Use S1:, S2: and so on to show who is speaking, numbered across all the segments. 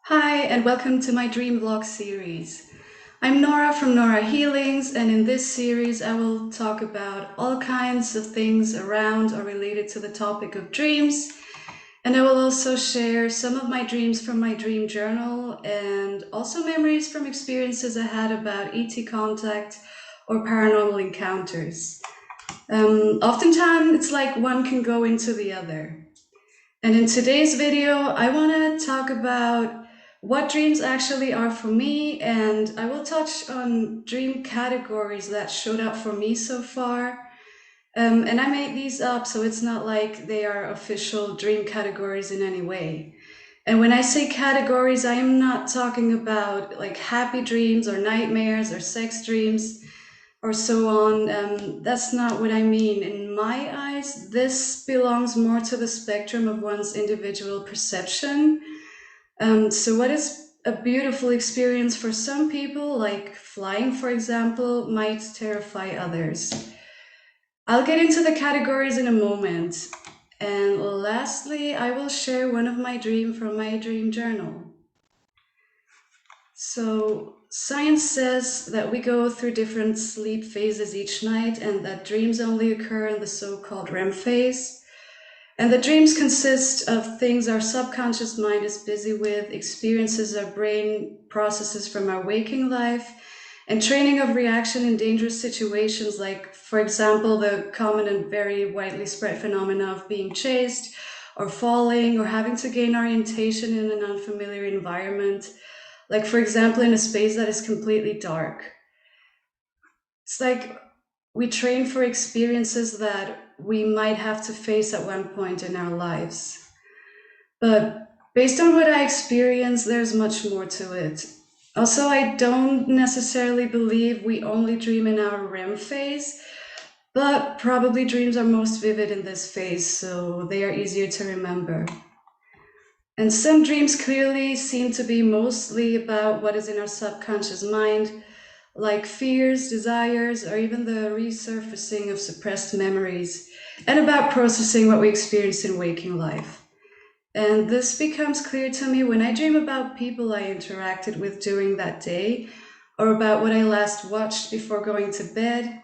S1: Hi, and welcome to my dream vlog series. I'm Nora from Nora Healings, and in this series, I will talk about all kinds of things around or related to the topic of dreams. And I will also share some of my dreams from my dream journal and also memories from experiences I had about ET contact or paranormal encounters. Oftentimes, it's like one can go into the other. And in today's video, I want to talk about what dreams actually are for me, and I will touch on dream categories that showed up for me so far. And I made these up, so it's not like they are official dream categories in any way. And when I say categories, I am not talking about like happy dreams or nightmares or sex dreams or so on. That's not what I mean. In my eyes, this belongs more to the spectrum of one's individual perception. So, what is a beautiful experience for some people, like flying, for example, might terrify others. I'll get into the categories in a moment. And lastly, I will share one of my dreams from my dream journal. So, science says that we go through different sleep phases each night and that dreams only occur in the so called REM phase. And the dreams consist of things our subconscious mind is busy with, experiences our brain processes from our waking life, and training of reaction in dangerous situations, like, for example, the common and very widely spread phenomena of being chased, or falling, or having to gain orientation in an unfamiliar environment, like, for example, in a space that is completely dark. It's like we train for experiences that we might have to face at one point in our lives. But based on what I experienced, there's much more to it. Also, I don't necessarily believe we only dream in our REM phase, but probably dreams are most vivid in this phase, so they are easier to remember. And some dreams clearly seem to be mostly about what is in our subconscious mind, like fears, desires, or even the resurfacing of suppressed memories, and about processing what we experience in waking life. And this becomes clear to me when I dream about people I interacted with during that day, or about what I last watched before going to bed,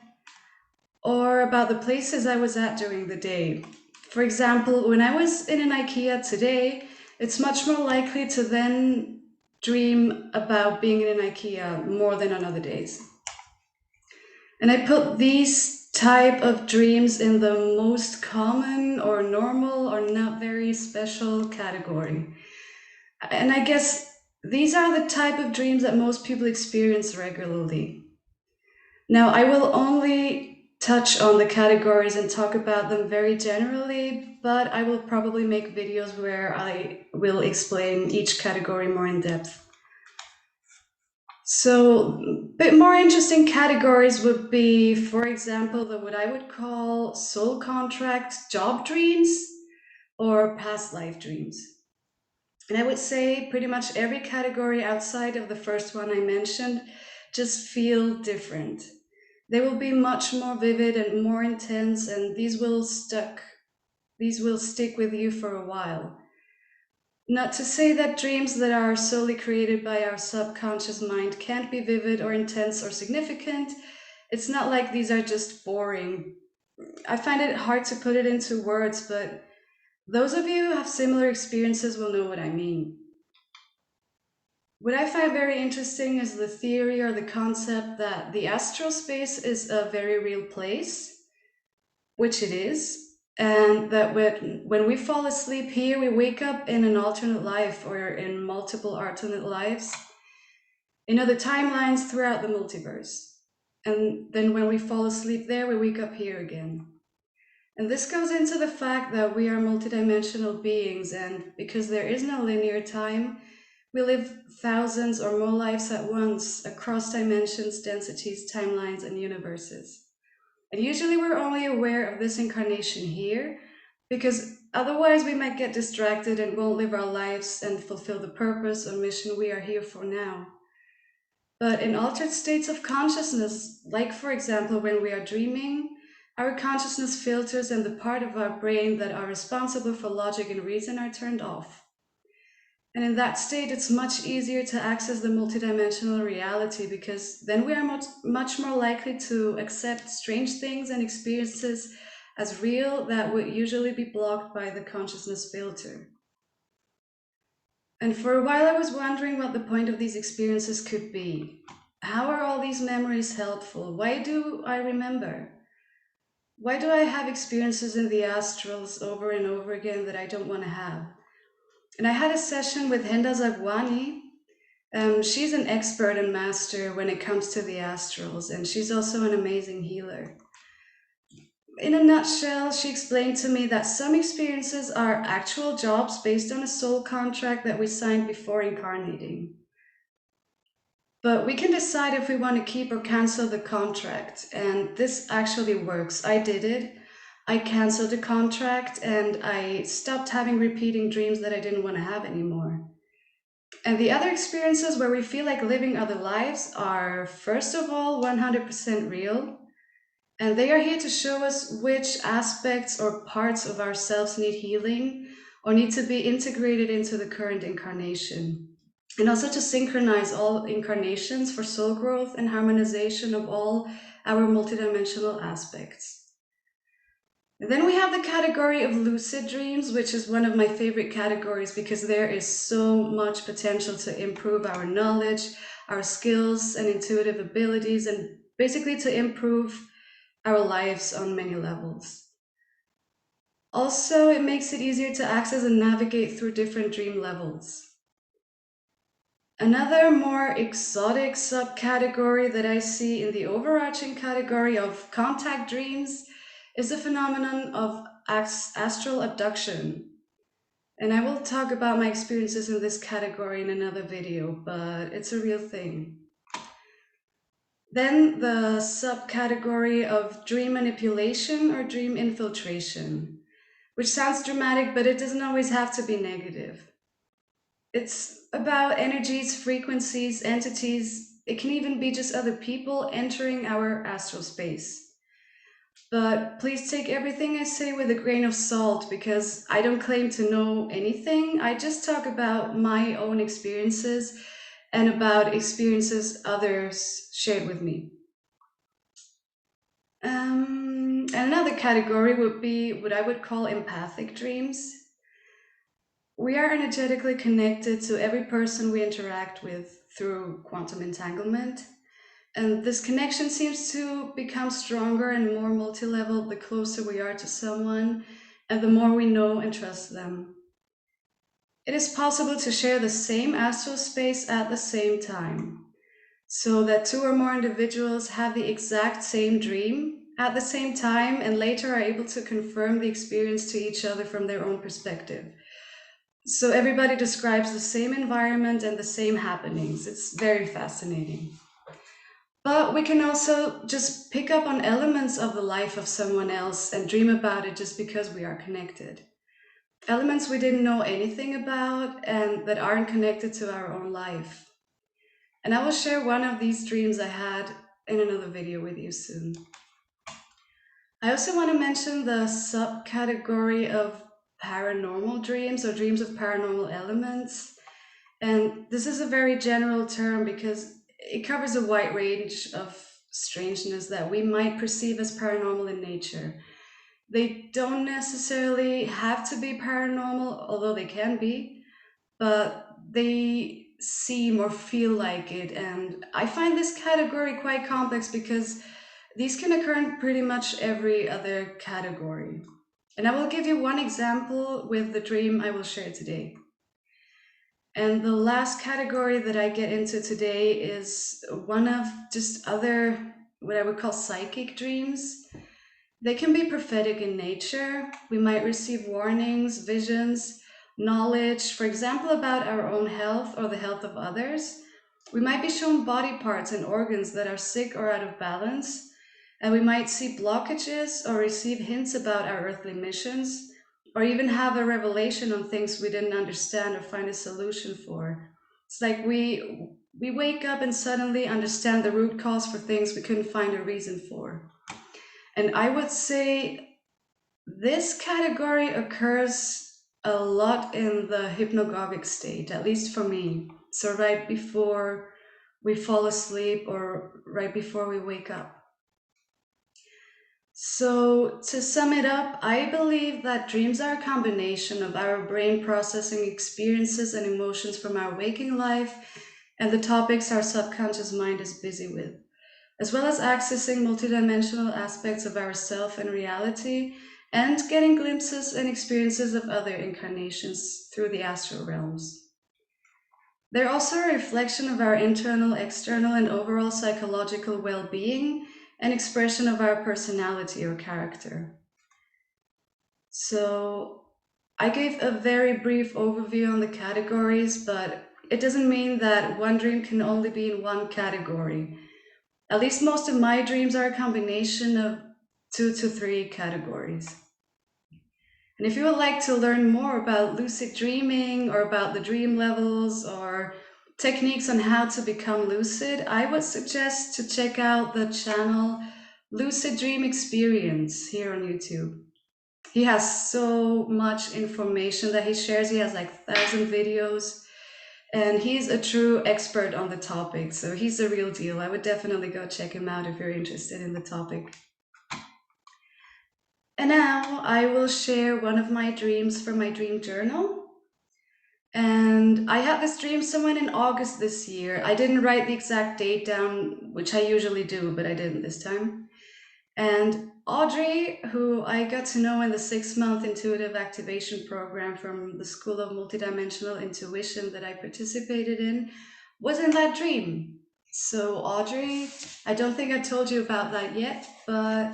S1: or about the places I was at during the day. For example, when I was in an IKEA today, it's much more likely to then dream about being in an IKEA more than on other days. And I put these type of dreams in the most common or normal or not very special category. And I guess these are the type of dreams that most people experience regularly. Now, I will only touch on the categories and talk about them very generally, but I will probably make videos where I will explain each category more in depth. So, a bit more interesting categories would be, for example, the what I would call soul contract job dreams or past life dreams. And I would say pretty much every category outside of the first one I mentioned just feel different. They will be much more vivid and more intense, and these will stick with you for a while. Not to say that dreams that are solely created by our subconscious mind can't be vivid or intense or significant. It's not like these are just boring. I find it hard to put it into words, but those of you who have similar experiences will know what I mean. What I find very interesting is the theory or the concept that the astral space is a very real place, which it is, and that when we fall asleep here, we wake up in an alternate life or in multiple alternate lives in other timelines throughout the multiverse. And then when we fall asleep there, we wake up here again. And this goes into the fact that we are multidimensional beings, and because there is no linear time, we live thousands or more lives at once across dimensions, densities, timelines, and universes. And usually we're only aware of this incarnation here because otherwise we might get distracted and won't live our lives and fulfill the purpose or mission we are here for now. But in altered states of consciousness, like for example when we are dreaming, our consciousness filters and the part of our brain that are responsible for logic and reason are turned off. And in that state, it's much easier to access the multidimensional reality because then we are much more likely to accept strange things and experiences as real that would usually be blocked by the consciousness filter. And for a while, I was wondering what the point of these experiences could be. How are all these memories helpful? Why do I remember? Why do I have experiences in the astrals over and over again that I don't want to have? And I had a session with Henda Zagwani. She's an expert and master when it comes to the astrals, and she's also an amazing healer. In a nutshell, she explained to me that some experiences are actual jobs based on a soul contract that we signed before incarnating. But we can decide if we want to keep or cancel the contract, and this actually works. I did it. I canceled the contract and I stopped having repeating dreams that I didn't want to have anymore. And the other experiences where we feel like living other lives are, first of all, 100% real. And they are here to show us which aspects or parts of ourselves need healing or need to be integrated into the current incarnation. And also to synchronize all incarnations for soul growth and harmonization of all our multidimensional aspects. And then we have the category of lucid dreams, which is one of my favorite categories because there is so much potential to improve our knowledge, our skills and intuitive abilities, and basically to improve our lives on many levels. Also, it makes it easier to access and navigate through different dream levels. Another more exotic subcategory that I see in the overarching category of contact dreams is the phenomenon of astral abduction. And I will talk about my experiences in this category in another video, but it's a real thing. Then the subcategory of dream manipulation or dream infiltration, which sounds dramatic, but it doesn't always have to be negative. It's about energies, frequencies, entities. It can even be just other people entering our astral space. But please take everything I say with a grain of salt because I don't claim to know anything. I just talk about my own experiences and about experiences others shared with me. And another category would be what I would call empathic dreams. We are energetically connected to every person we interact with through quantum entanglement. And this connection seems to become stronger and more multi-level the closer we are to someone and the more we know and trust them. It is possible to share the same astral space at the same time, so that two or more individuals have the exact same dream at the same time and later are able to confirm the experience to each other from their own perspective. So everybody describes the same environment and the same happenings. It's very fascinating. But we can also just pick up on elements of the life of someone else and dream about it just because we are connected. Elements we didn't know anything about and that aren't connected to our own life. And I will share one of these dreams I had in another video with you soon. I also want to mention the subcategory of paranormal dreams or dreams of paranormal elements. And this is a very general term because it covers a wide range of strangeness that we might perceive as paranormal in nature. They don't necessarily have to be paranormal, although they can be, but they seem or feel like it. And I find this category quite complex because these can occur in pretty much every other category. And I will give you one example with the dream I will share today. And the last category that I get into today is one of just other, what I would call psychic dreams. They can be prophetic in nature. We might receive warnings, visions, knowledge, for example, about our own health or the health of others. We might be shown body parts and organs that are sick or out of balance. And we might see blockages or receive hints about our earthly missions, or even have a revelation on things we didn't understand or find a solution for. It's like we wake up and suddenly understand the root cause for things we couldn't find a reason for. And I would say this category occurs a lot in the hypnagogic state, at least for me. So, right before we fall asleep or right before we wake up. So, to sum it up, I believe that dreams are a combination of our brain processing experiences and emotions from our waking life and the topics our subconscious mind is busy with, as well as accessing multidimensional aspects of ourself and reality and getting glimpses and experiences of other incarnations through the astral realms. They're also a reflection of our internal, external, and overall psychological well being and expression of our personality or character. So, I gave a very brief overview on the categories, but it doesn't mean that one dream can only be in one category. At least most of my dreams are a combination of 2 to 3 categories. And if you would like to learn more about lucid dreaming or about the dream levels or techniques on how to become lucid, I would suggest to check out the channel Lucid Dream Experience here on YouTube. He has so much information that he shares. He has like 1,000 videos and he's a true expert on the topic. So he's the real deal. I would definitely go check him out if you're interested in the topic. And now I will share one of my dreams from my dream journal. And I had this dream somewhere in August this year. I didn't write the exact date down, which I usually do, but I didn't this time. And Audrey, who I got to know in the 6-month intuitive activation program from the School of Multidimensional Intuition that I participated in, was in that dream. So Audrey, I don't think I told you about that yet, but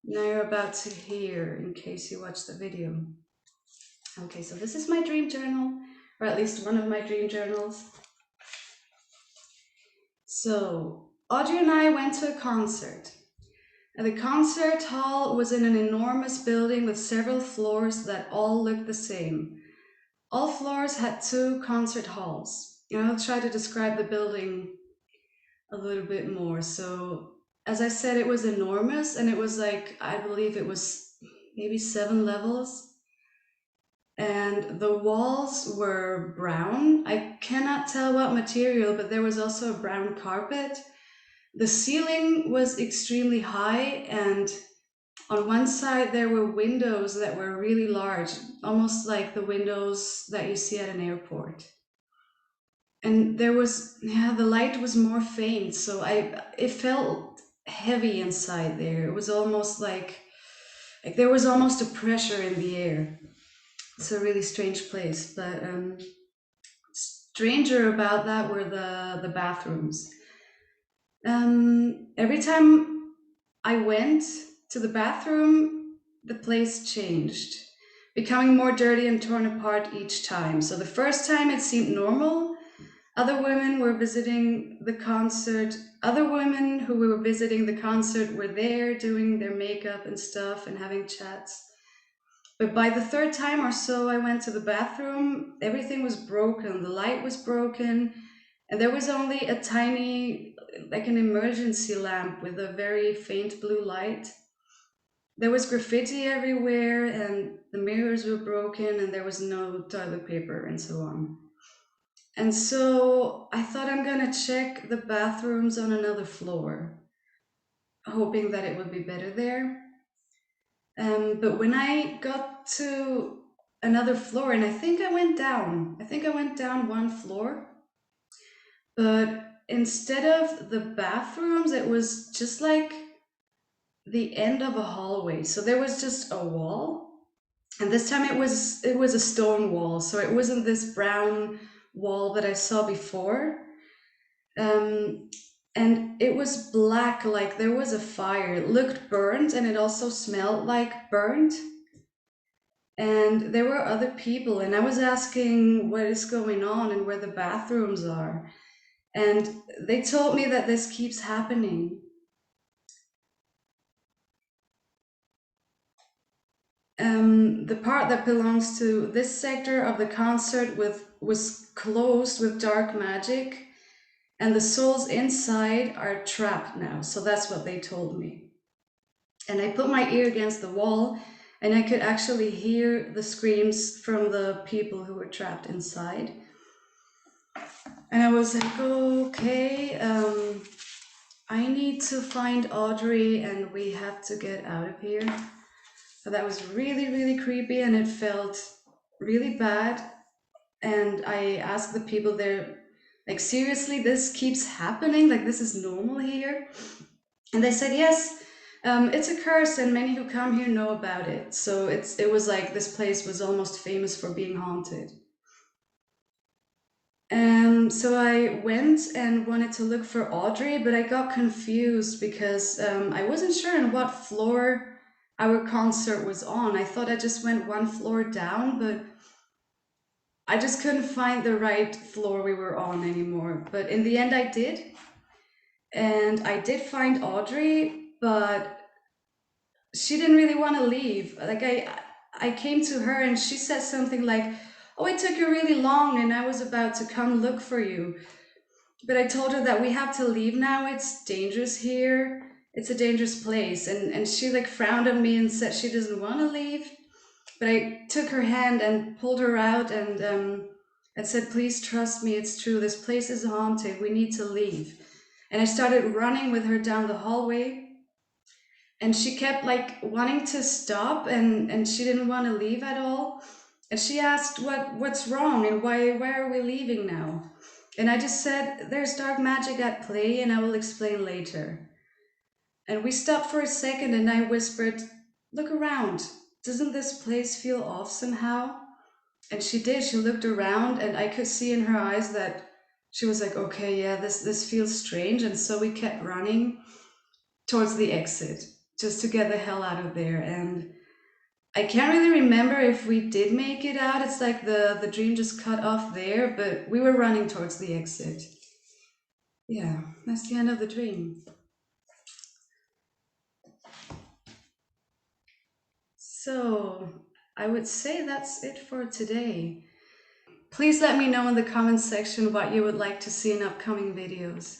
S1: now you're about to hear in case you watch the video. Okay, so this is my dream journal, or at least one of my dream journals. So Audrey and I went to a concert. And the concert hall was in an enormous building with several floors that all looked the same. All floors had 2 concert halls. And I'll try to describe the building a little bit more. So as I said, it was enormous, and it was like, I believe it was maybe 7 levels. And the walls were brown. I cannot tell what material, but there was also a brown carpet. The ceiling was extremely high, and on one side there were windows that were really large, almost like the windows that you see at an airport. And there was, the light was more faint, so it felt heavy inside there. It was almost like there was almost a pressure in the air. It's a really strange place, but stranger about that were the bathrooms. Every time I went to the bathroom, the place changed, becoming more dirty and torn apart each time. So the first time it seemed normal. Other women were visiting the concert. Other women who were visiting the concert were there doing their makeup and stuff and having chats. But by the 3rd time or so I went to the bathroom, everything was broken. The light was broken, and there was only a tiny, like an emergency lamp with a very faint blue light. There was graffiti everywhere, and the mirrors were broken, and there was no toilet paper and so on. And so I thought, I'm gonna check the bathrooms on another floor, hoping that it would be better there. But when I got to another floor, and I think I went down 1 floor, but instead of the bathrooms, it was just like the end of a hallway. So there was just a wall, and this time it was a stone wall, so it wasn't this brown wall that I saw before. And it was black, like there was a fire. It looked burnt, and it also smelled like burnt. And there were other people, and I was asking what is going on and where the bathrooms are. And they told me that this keeps happening. The part that belongs to this sector of the concert was closed with dark magic, and the souls inside are trapped now. So that's what they told me. And I put my ear against the wall, and I could actually hear the screams from the people who were trapped inside. And I was like, okay, I need to find Audrey and we have to get out of here. So that was really, really creepy and it felt really bad. And I asked the people there, like, seriously, this keeps happening? Like, this is normal here? And they said, yes, it's a curse and many who come here know about it. So it was like this place was almost famous for being haunted. So I went and wanted to look for Audrey, but I got confused because I wasn't sure on what floor our concert was on. I thought I just went one floor down, but I just couldn't find the right floor we were on anymore. But in the end, I did. And I did find Audrey, but she didn't really want to leave. Like I came to her and she said something like, "Oh, it took you really long and I was about to come look for you." But I told her that we have to leave now. It's dangerous here. It's a dangerous place. And she like frowned at me and said she doesn't want to leave. But I took her hand and pulled her out and said, "Please trust me. It's true. This place is haunted. We need to leave." And I started running with her down the hallway. And she kept like wanting to stop and she didn't want to leave at all. And she asked what's wrong and why are we leaving now? And I just said, "There's dark magic at play and I will explain later." And we stopped for a second and I whispered, "Look around. Doesn't this place feel off somehow?" And she did. She looked around and I could see in her eyes that she was like, "Okay, yeah, this feels strange." And so we kept running towards the exit just to get the hell out of there. And I can't really remember if we did make it out. It's like the dream just cut off there, but we were running towards the exit. Yeah, that's the end of the dream. So I would say that's it for today. Please let me know in the comments section what you would like to see in upcoming videos.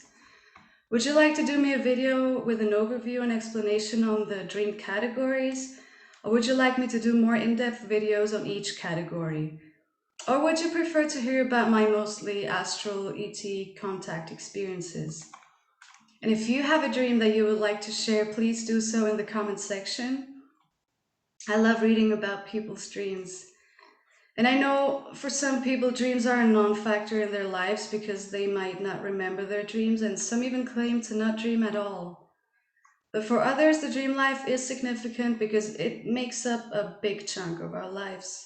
S1: Would you like to do me a video with an overview and explanation on the dream categories? Or would you like me to do more in-depth videos on each category? Or would you prefer to hear about my mostly astral ET contact experiences? And if you have a dream that you would like to share, please do so in the comment section. I love reading about people's dreams. And I know for some people, dreams are a non-factor in their lives because they might not remember their dreams, and some even claim to not dream at all. But for others, the dream life is significant because it makes up a big chunk of our lives.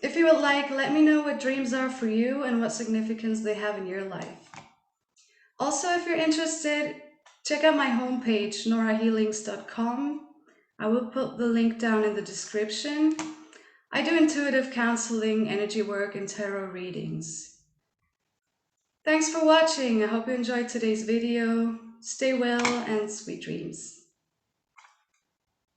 S1: If you would like, let me know what dreams are for you and what significance they have in your life. Also, if you're interested, check out my homepage, norahealings.com. I will put the link down in the description. I do intuitive counseling, energy work, and tarot readings. Thanks for watching. I hope you enjoyed today's video. Stay well and sweet dreams.